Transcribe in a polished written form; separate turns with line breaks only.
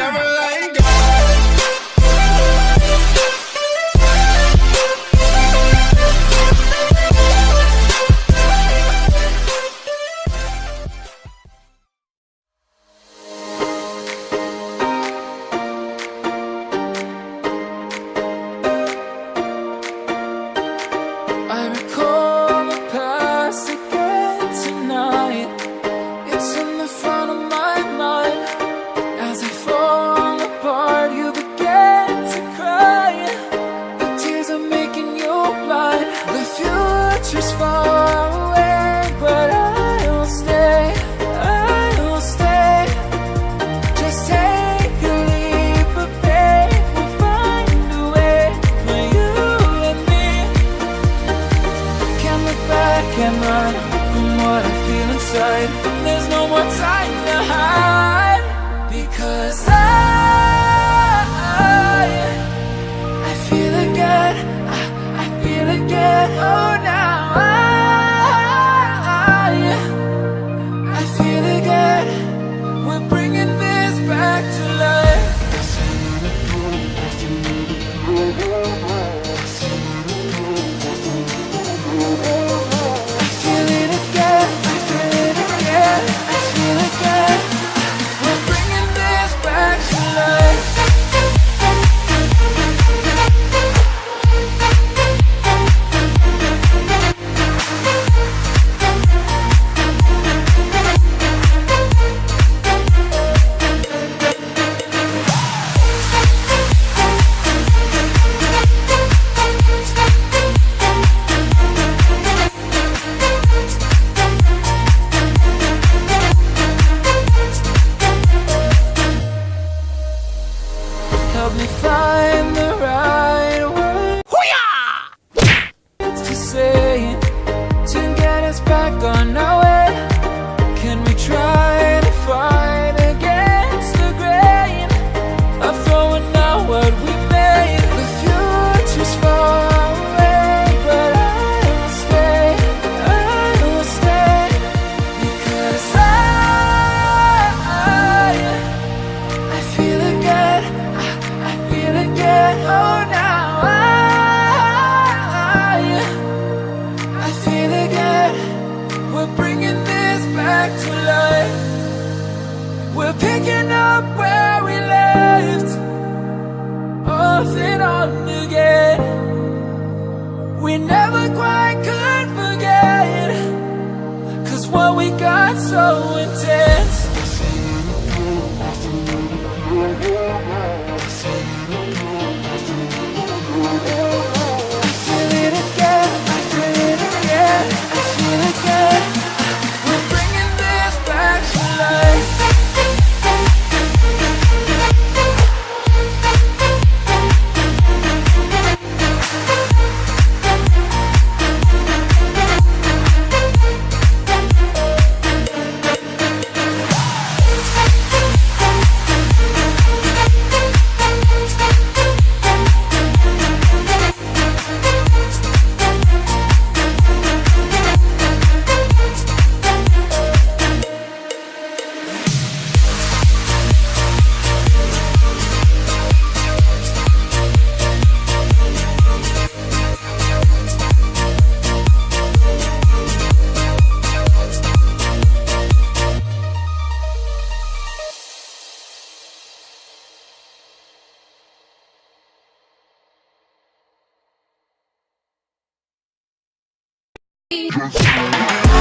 never letting go.
I recall the past again tonight. It's in the front of my mind. As I fall apart, you began to cry. The tears are making you blind. The future's far away, but I'll stay, I'll stay. Just take a leap of faith. We'll find a way for you and me. Can't look back and run from what I feel inside. There's no more time to hide, because I feel again, I feel again. Oh, now I feel again. We're bringing this back to life. I feel it again, I feel it again, I feel again. We're bringing this back to life. Help me find the right words to say, to get us back on our way. Can we try to fight against the grain of throwing out what we made? The future's far away, but I'll stay, I'll stay. Because I feel again, I feel again. Oh, now I feel again. We're bringing this back to life. We're picking up where we left off and on again. We never quite could forget, 'cause what we got so intense. I feel it again, I feel it again, I feel it again. We're bringing this back to life.
Just